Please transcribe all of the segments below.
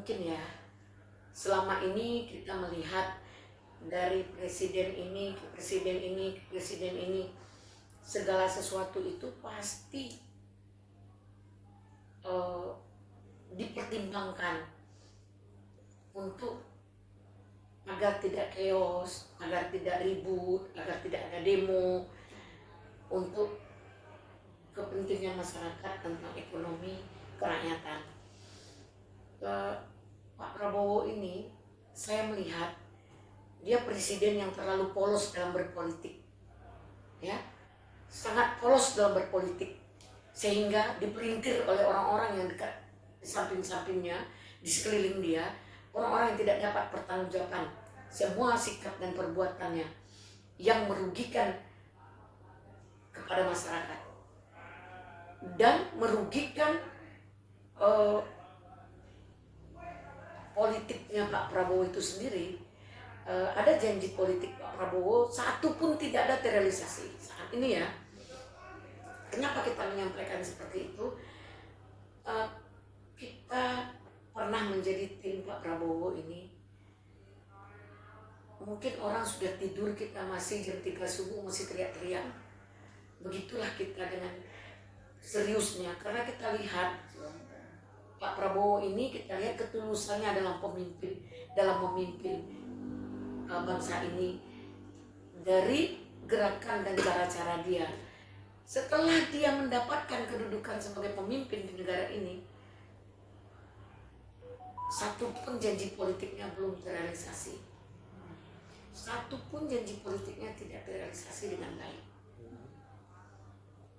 mungkin ya, selama ini kita melihat dari presiden ini ke presiden ini ke presiden ini, segala sesuatu itu pasti dipertimbangkan untuk agar tidak chaos, agar tidak ribut, agar tidak ada demo, untuk kepentingan masyarakat tentang ekonomi kerakyatan. Pak Prabowo ini saya melihat dia presiden yang terlalu polos dalam berpolitik, ya, sangat polos dalam berpolitik, sehingga dipelintir oleh orang-orang yang dekat di samping-sampingnya, di sekeliling dia, orang-orang yang tidak dapat pertanggungjawaban semua sikap dan perbuatannya yang merugikan kepada masyarakat dan merugikan politiknya Pak Prabowo itu sendiri. Ada janji politik Pak Prabowo, satu pun tidak ada terrealisasi saat ini ya. Kenapa kita menyampaikan seperti itu? Kita pernah menjadi tim Pak Prabowo ini. Mungkin orang sudah tidur, kita masih jam 3 subuh masih teriak-teriak. Begitulah kita dengan seriusnya, karena kita lihat Pak Prabowo ini, kita lihat ketulusannya dalam memimpin bangsa ini, dari gerakan dan cara-cara dia. Setelah dia mendapatkan kedudukan sebagai pemimpin di negara ini, satu pun janji politiknya belum terrealisasi. Satu pun janji politiknya tidak terrealisasi dengan baik.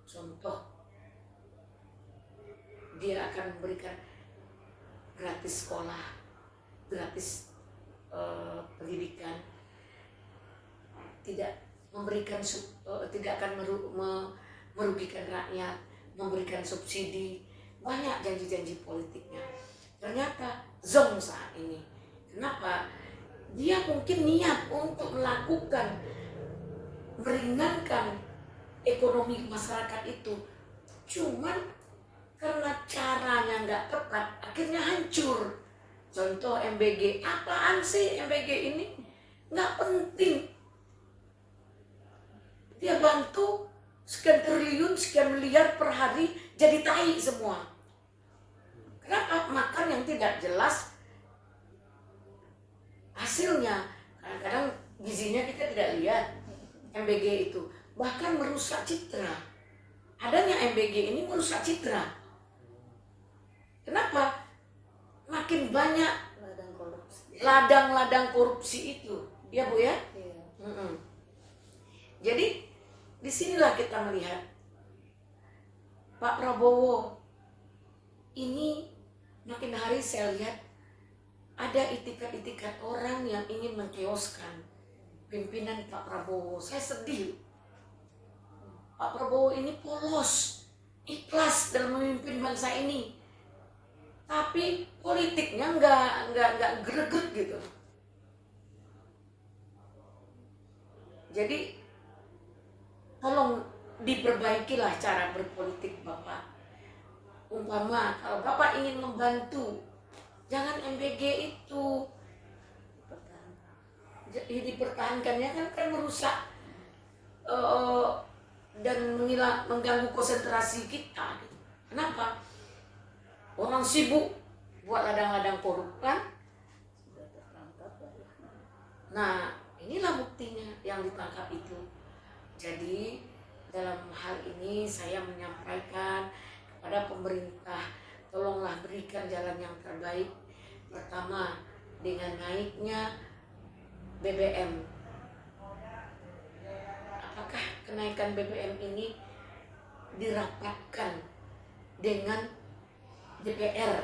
Contoh, dia akan memberikan gratis sekolah, gratis pendidikan, tidak akan merugikan rakyat, memberikan subsidi, banyak janji-janji politiknya. Ternyata zong saat ini. Kenapa? Dia mungkin niat untuk melakukan, meringankan ekonomi masyarakat itu, cuman karena caranya nggak tepat, akhirnya hancur. Contoh MBG, apaan sih MBG ini? Nggak penting. Dia bantu sekian triliun, sekian miliar per hari, jadi tai semua. Kenapa? Makan yang tidak jelas hasilnya. Kadang-kadang gizinya kita tidak lihat. MBG itu bahkan merusak citra. Adanya MBG ini merusak citra. Kenapa? Makin banyak ladang-ladang korupsi itu, ya Bu ya. Jadi disinilah kita melihat Pak Prabowo ini makin hari saya lihat ada itikat-itikat orang yang ingin menkeoskan pimpinan Pak Prabowo. Saya sedih. Pak Prabowo ini polos, ikhlas dalam memimpin bangsa ini, tapi politiknya nggak greget gitu. Jadi tolong diperbaikilah cara berpolitik Bapak. Umpama kalau Bapak ingin membantu, jangan MBG itu dipertahankannya, kan merusak dan mengganggu konsentrasi kita. Kenapa? Orang sibuk buat ladang-ladang korup kan? Nah, inilah buktinya yang ditangkap itu. Jadi dalam hal ini saya menyampaikan kepada pemerintah, tolonglah berikan jalan yang terbaik. Pertama, dengan naiknya BBM. Apakah kenaikan BBM ini dirapatkan dengan DPR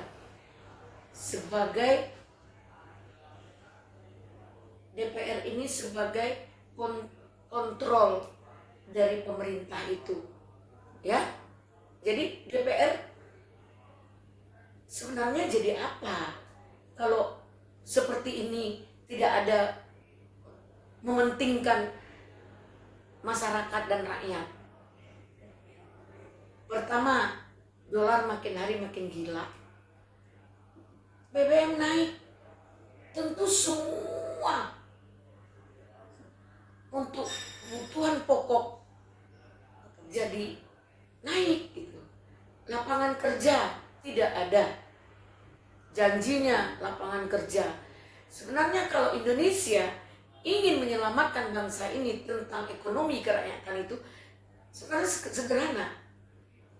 sebagai ini sebagai kontrol dari pemerintah itu, ya? Jadi DPR sebenarnya jadi apa kalau seperti ini, tidak ada mementingkan masyarakat dan rakyat? Pertama, dolar makin hari makin gila. BBM naik, tentu semua untuk kebutuhan pokok jadi naik gitu. Lapangan kerja tidak ada. Janjinya lapangan kerja. Sebenarnya kalau Indonesia ingin menyelamatkan bangsa ini tentang ekonomi kerakyatan itu sebenarnya sederhana.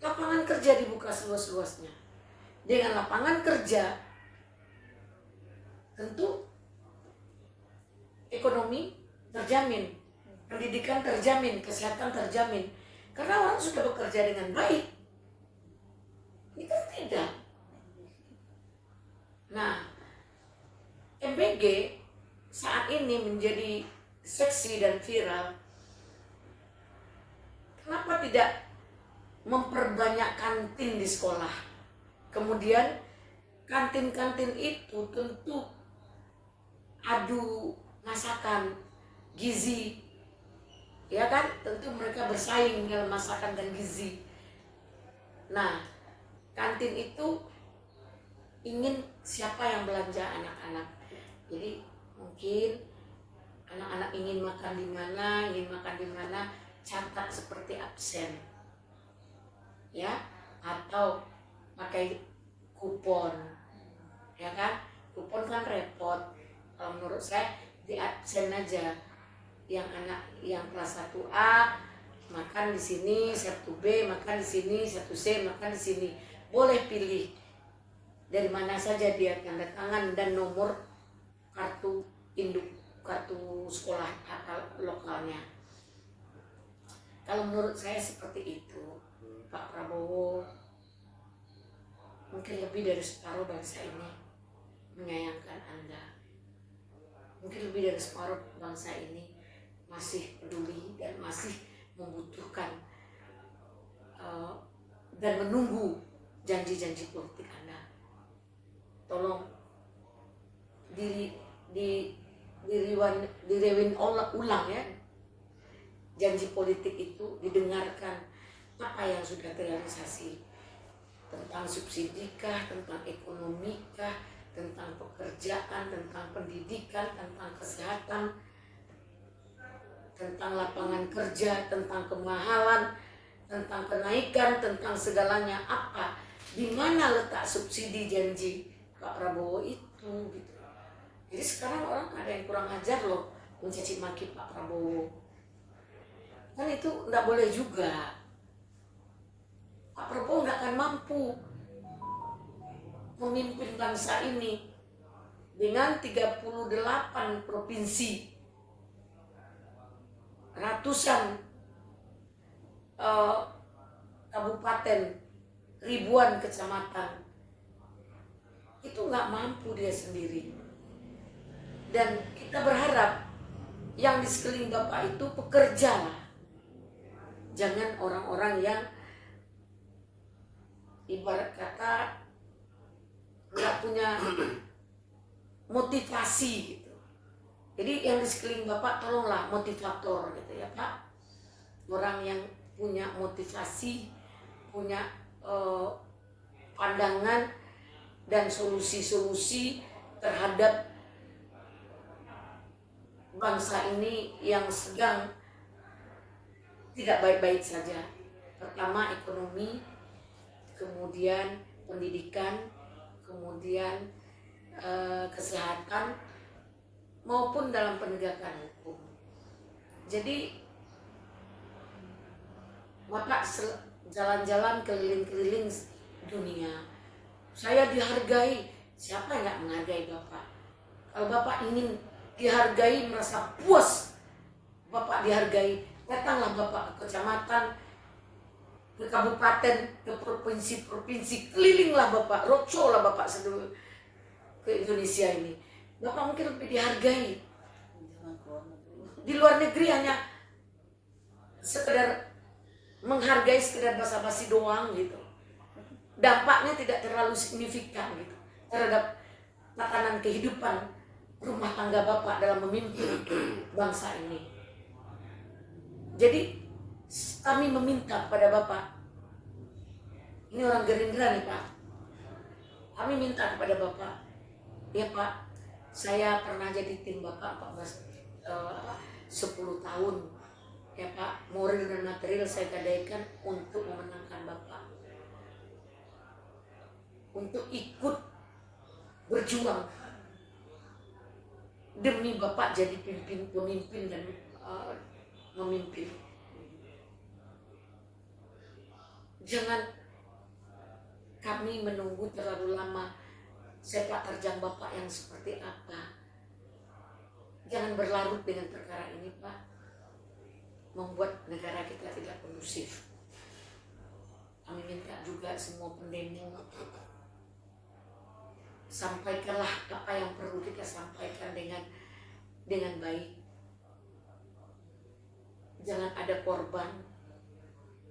Lapangan kerja dibuka seluas-luasnya. Dengan lapangan kerja tentu ekonomi terjamin, pendidikan terjamin, kesehatan terjamin. Karena orang sudah bekerja dengan baik. Ini kan tidak. Nah, MBG saat ini menjadi seksi dan viral. Kenapa tidak memperbanyak kantin di sekolah? Kemudian kantin-kantin itu tentu adu masakan, gizi, ya kan? Tentu mereka bersaing dalam masakan dan gizi. Nah, kantin itu ingin siapa yang belanja anak-anak. Jadi mungkin anak-anak ingin makan di mana, catat seperti absen, ya, atau pakai kupon, ya kan? Kupon kan repot. Kalau menurut saya di absen aja. Yang anak yang kelas 1A makan di sini, 1B makan di sini, 1C makan di sini. Boleh pilih dari mana saja dia tanda tangan dan nomor kartu induk, kartu sekolah lokalnya. Kalau menurut saya seperti itu, Pak Prabowo. Mungkin lebih dari separuh bangsa ini menyayangkan Anda. Mungkin lebih dari separuh bangsa ini masih peduli dan masih membutuhkan dan menunggu janji-janji politik Anda. Tolong direwin ulang ya. Janji politik itu didengarkan, apa yang sudah terrealisasi, tentang subsidi kah, tentang ekonomi kah, tentang pekerjaan, tentang pendidikan, tentang kesehatan, tentang lapangan kerja, tentang kemahalan, tentang kenaikan, tentang segalanya. Apa, di mana letak subsidi janji Pak Prabowo itu gitu. Jadi sekarang orang ada yang kurang ajar loh mencaci maki Pak Prabowo. Kan itu nggak boleh juga. Pak Prabowo nggak akan mampu memimpin bangsa ini dengan 38 provinsi, ratusan kabupaten, ribuan kecamatan. Itu nggak mampu dia sendiri. Dan kita berharap yang di sekeliling Bapak itu pekerja lah. Jangan orang-orang yang ibarat kata nggak punya motivasi gitu. Jadi yang di sekeliling Bapak tolonglah motivator gitu ya Pak. Orang yang punya motivasi, punya pandangan dan solusi-solusi terhadap bangsa ini yang sedang tidak baik-baik saja. Pertama ekonomi, kemudian pendidikan, kemudian kesehatan, maupun dalam penegakan hukum. Jadi Bapak jalan-jalan keliling-keliling dunia, saya dihargai. Siapa yang nggak menghargai Bapak? Kalau Bapak ingin dihargai, merasa puas Bapak dihargai, datanglah Bapak ke kecamatan, ke kabupaten, ke provinsi-provinsi, kelilinglah Bapak, roadshow lah Bapak seluruh ke Indonesia ini. Bapak mungkin lebih dihargai. Di luar negeri hanya sekedar menghargai, sekedar basa-basi doang gitu. Dampaknya tidak terlalu signifikan gitu terhadap tatanan kehidupan rumah tangga Bapak dalam memimpin bangsa ini. Jadi kami meminta kepada Bapak, ini orang Gerindra nih Pak, kami minta kepada Bapak, Ya Pak, saya pernah jadi tim Bapak 10 tahun. Ya Pak, moral dan material saya gadaikan untuk memenangkan Bapak. Untuk ikut berjuang demi Bapak jadi pemimpin dan memimpin. Jangan kami menunggu terlalu lama sepak terjang Bapak yang seperti apa. Jangan berlarut dengan perkara ini Pak, membuat negara kita tidak kondusif. Kami minta juga semua pendemo, sampaikanlah apa yang perlu kita sampaikan dengan baik. Jangan ada korban.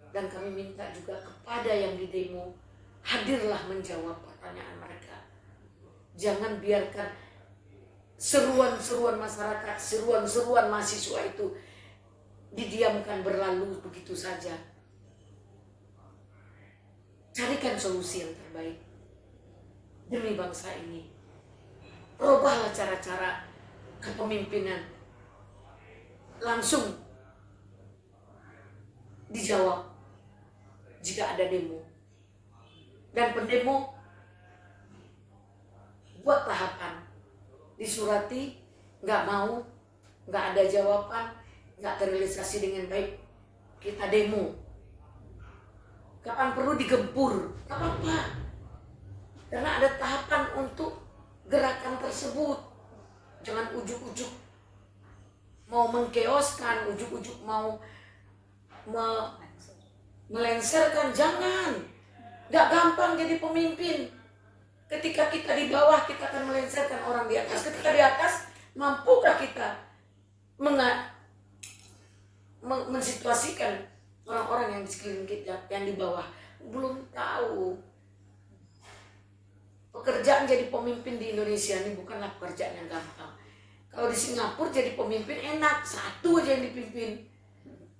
Dan kami minta juga kepada yang di demo, hadirlah menjawab pertanyaan mereka. Jangan biarkan seruan-seruan masyarakat, seruan-seruan mahasiswa itu didiamkan berlalu begitu saja. Carikan solusi yang terbaik demi bangsa ini. Rubahlah cara-cara kepemimpinan. Langsung dijawab jika ada demo. Dan pendemo buat tahapan, disurati, nggak mau, nggak ada jawaban, nggak terrealisasi dengan baik, kita demo. Kapan perlu digempur, nggak apa-apa. Karena ada tahapan untuk gerakan tersebut. Jangan ujuk-ujuk mau mengkeoskan, ujuk-ujuk mau melenserkan, jangan. Nggak gampang jadi pemimpin. Ketika kita di bawah, kita akan melenserkan orang di atas. Ketika di atas, mampukah kita mensituasikan orang-orang yang di sekeliling kita, yang di bawah? Belum tahu. Pekerjaan jadi pemimpin di Indonesia ini bukanlah pekerjaan yang gampang. Kalau di Singapura jadi pemimpin enak, satu aja yang dipimpin.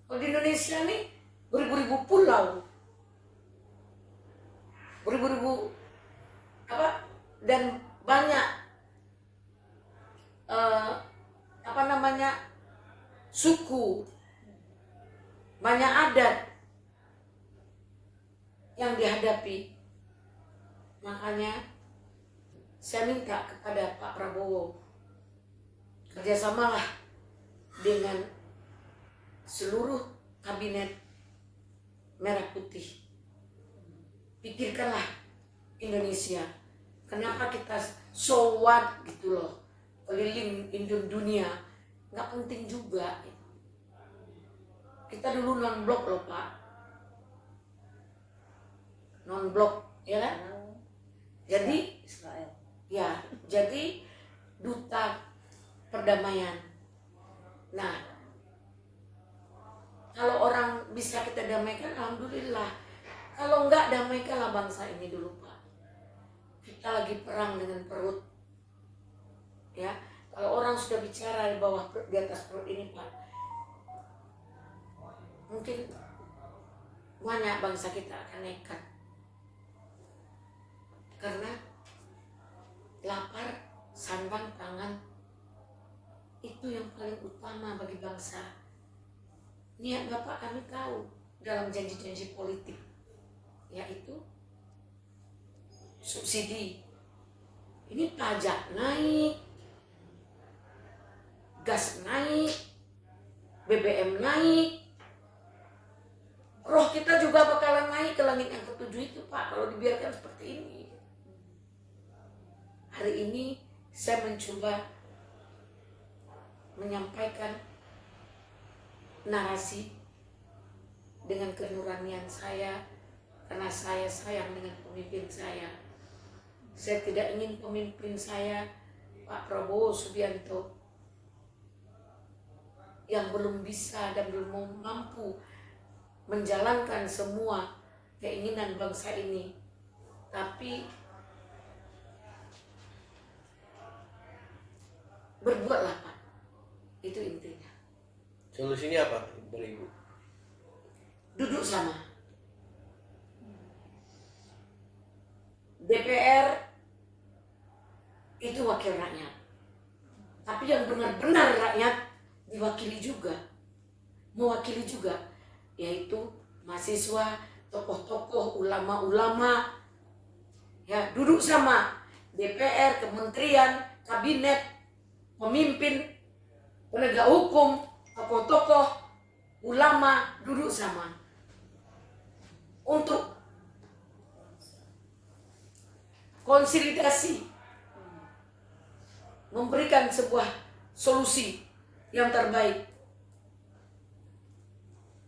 Kalau di Indonesia nih beribu-ribu pulau, beribu-ribu dan banyak suku, banyak adat yang dihadapi. Makanya saya minta kepada Pak Prabowo, kerjasamalah dengan seluruh kabinet merah putih. Pikirkanlah Indonesia. Kenapa kita so what gitu loh, keliling dunia, nggak penting juga. Kita dulu non blok loh Pak, non blok ya kan. Jadi Israel. Ya, jadi duta perdamaian. Nah, kalau orang bisa kita damaikan, alhamdulillah. Kalau enggak, damaikanlah bangsa ini dulu Pak. Kita lagi perang dengan perut. Ya, kalau orang sudah bicara di bawah, di atas perut ini Pak, mungkin banyak bangsa kita akan nekat. Karena lapar, sandang, pangan itu yang paling utama bagi bangsa. Niat Bapak kami tahu dalam janji-janji politik, yaitu subsidi. Ini pajak naik, gas naik, BBM naik. Roh kita juga bakalan naik ke langit yang ketujuh itu Pak, kalau dibiarkan seperti ini. Hari ini saya mencoba menyampaikan narasi dengan kenuranian saya, karena saya sayang dengan pemimpin saya. Saya tidak ingin pemimpin saya, Pak Prabowo Subianto, yang belum bisa dan belum mampu menjalankan semua keinginan bangsa ini. Tapi berbuatlah Pak, itu intinya. Solusinya apa dari Ibu? Duduk sama DPR, itu wakil benar-benar rakyat diwakili juga, mewakili juga, yaitu mahasiswa, tokoh-tokoh, ulama-ulama, ya duduk sama DPR, kementerian, kabinet, pemimpin, penegak hukum, tokoh-tokoh, ulama duduk sama untuk konsolidasi, memberikan sebuah solusi yang terbaik.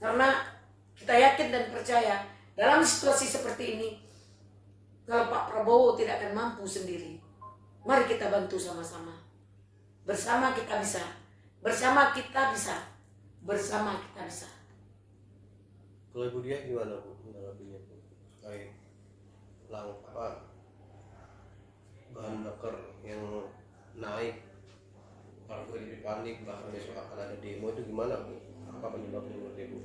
Karena kita yakin dan percaya dalam situasi seperti ini, kalau Pak Prabowo tidak akan mampu sendiri, mari kita bantu sama-sama. Bersama kita bisa, bersama kita bisa, bersama kita bisa. Kalau Ibu Diah gimana Bu menanggapinya Bu terkait bahan bakar yang naik, harga jadi panik, bahkan besok akan ada demo, itu gimana Bu? Apa penyebabnya menurut Ibu?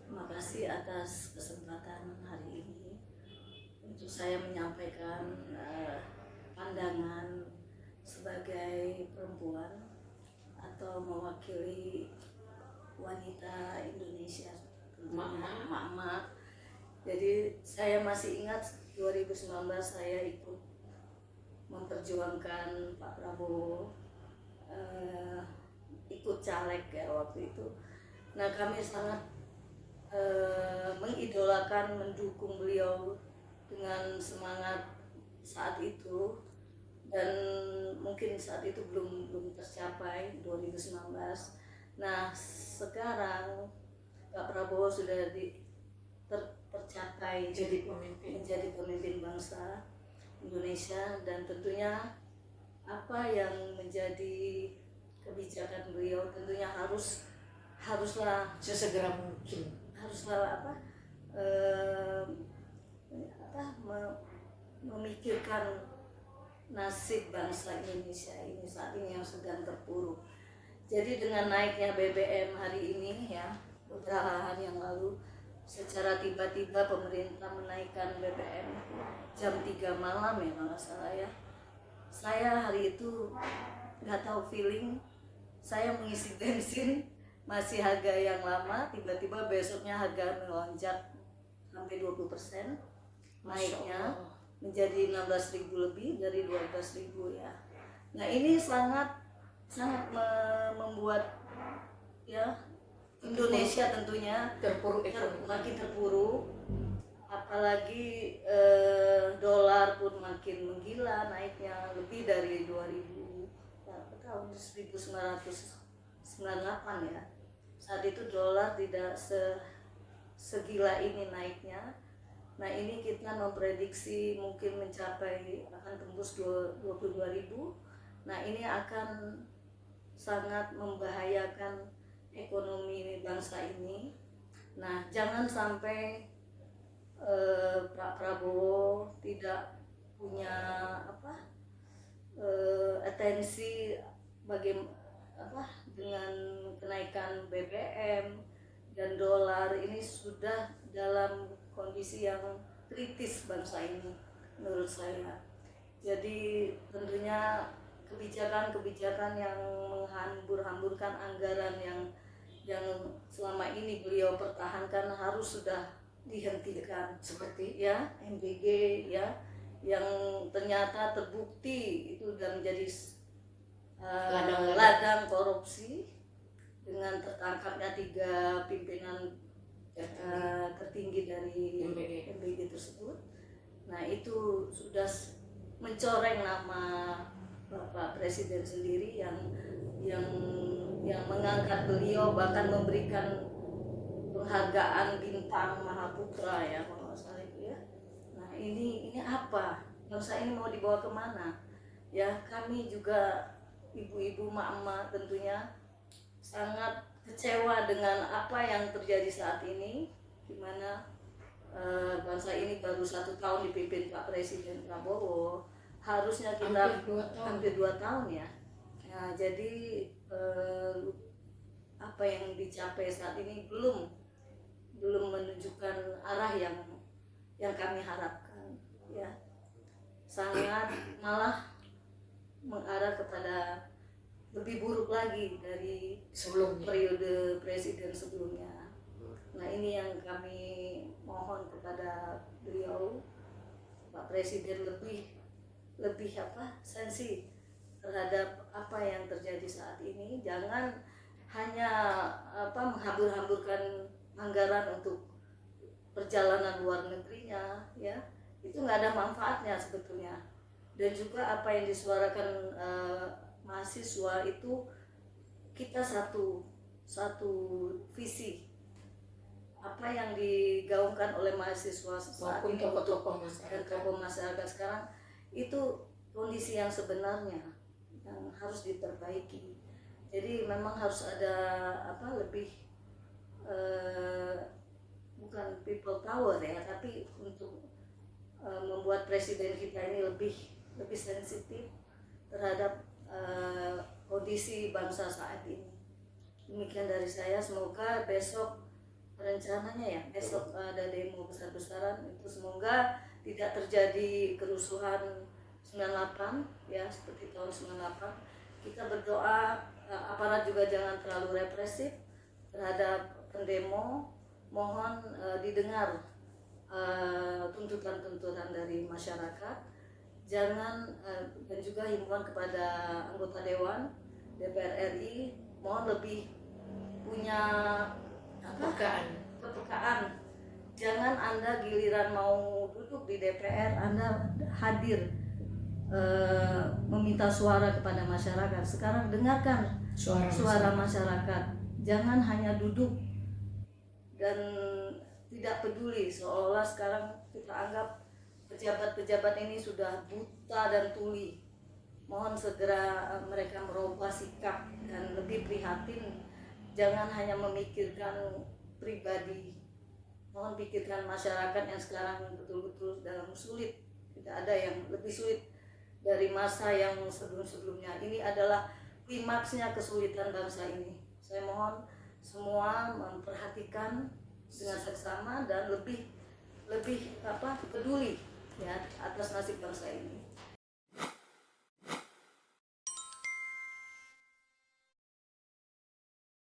Terima kasih atas kesempatan hari ini untuk saya menyampaikan pandangan sebagai perempuan atau mewakili wanita Indonesia, emak-emak. Jadi saya masih ingat 2019 saya ikut memperjuangkan Pak Prabowo, ikut caleg ya waktu itu. Nah kami sangat mengidolakan, mendukung beliau dengan semangat saat itu, dan mungkin saat itu belum tercapai 2019. Nah sekarang Pak Prabowo sudah tercapai menjadi pemimpin bangsa Indonesia, dan tentunya apa yang menjadi kebijakan beliau tentunya haruslah Sesegera mungkin, memikirkan nasib bangsa Indonesia ini saat ini yang sedang terpuruk. Jadi dengan naiknya BBM hari ini ya, beberapa hari yang lalu secara tiba-tiba pemerintah menaikkan BBM jam 3 malam ya kalau nggak salah ya. Saya hari itu nggak tahu feeling, saya mengisi bensin masih harga yang lama, tiba-tiba besoknya harga melonjak sampai 20% naiknya menjadi 16.000 lebih dari 12.000 ya. Nah ini sangat membuat ya Indonesia tentunya makin terpuruk, apalagi dolar pun makin menggila naiknya lebih dari 1998 ya. Saat itu dolar tidak segila ini naiknya. Nah ini kita memprediksi mungkin akan tembus 22.000. Nah ini akan sangat membahayakan ekonomi bangsa ini. Nah jangan sampai Pak Prabowo tidak punya atensi dengan kenaikan BBM dan dolar. Ini sudah dalam kondisi yang kritis bangsa ini menurut saya. Jadi tentunya kebijakan-kebijakan yang menghambur-hamburkan anggaran yang selama ini beliau pertahankan harus sudah dihentikan, seperti ya MBG ya, yang ternyata terbukti itu sudah menjadi ladang korupsi dengan tertangkapnya 3 pimpinan tertinggi dari MBG tersebut. Nah itu sudah mencoreng nama Bapak Presiden sendiri yang mengangkat beliau, bahkan memberikan penghargaan bintang Mahaputra ya kalau nggak salah itu ya. Nah ini apa? Bangsa ini mau dibawa kemana? Ya kami juga ibu-ibu, mak-mak tentunya sangat kecewa dengan apa yang terjadi saat ini, di mana bangsa ini baru 1 tahun dipimpin Pak Presiden Prabowo. Harusnya kita hampir 2 tahun ya. Nah, jadi apa yang dicapai saat ini belum menunjukkan arah yang kami harapkan ya. Sangat malah mengarah kepada lebih buruk lagi dari Sebelumnya. periode presiden sebelumnya. Nah, ini yang kami mohon kepada beliau, Pak Presiden, lebih sensi terhadap apa yang terjadi saat ini. Jangan hanya menghambur-hamburkan anggaran untuk perjalanan luar negerinya, ya, itu nggak ada manfaatnya sebetulnya. Dan juga apa yang disuarakan mahasiswa itu, kita satu visi. Apa yang digaungkan oleh mahasiswa saat Maupun ini tokoh-tokoh dan masyarakat. tokoh masyarakat sekarang, itu kondisi yang sebenarnya yang harus diperbaiki. Jadi memang harus ada lebih bukan people power ya, tapi untuk membuat presiden kita ini lebih sensitif terhadap kondisi bangsa saat ini. Demikian dari saya. Semoga besok rencananya ya, besok ada demo besar-besaran, itu semoga tidak terjadi kerusuhan 98 ya, seperti tahun 98. Kita berdoa aparat juga jangan terlalu represif terhadap pendemo. Mohon didengar tuntutan-tuntutan dari masyarakat. Jangan dan juga himbauan kepada anggota Dewan DPR RI, mohon lebih punya kepekaan. Jangan Anda giliran mau duduk di DPR, Anda hadir meminta suara kepada masyarakat. Sekarang dengarkan suara masyarakat. Jangan hanya duduk dan tidak peduli, seolah-olah sekarang kita anggap pejabat-pejabat ini sudah buta dan tuli. Mohon segera mereka merubah sikap dan lebih prihatin. Jangan hanya memikirkan pribadi. Mohon pikirkan masyarakat yang sekarang betul-betul dalam sulit. Tidak ada yang lebih sulit dari masa yang sebelum-sebelumnya. Ini adalah klimaksnya kesulitan bangsa ini. Saya mohon semua memperhatikan dengan seksama dan lebih peduli ya atas nasib bangsa ini.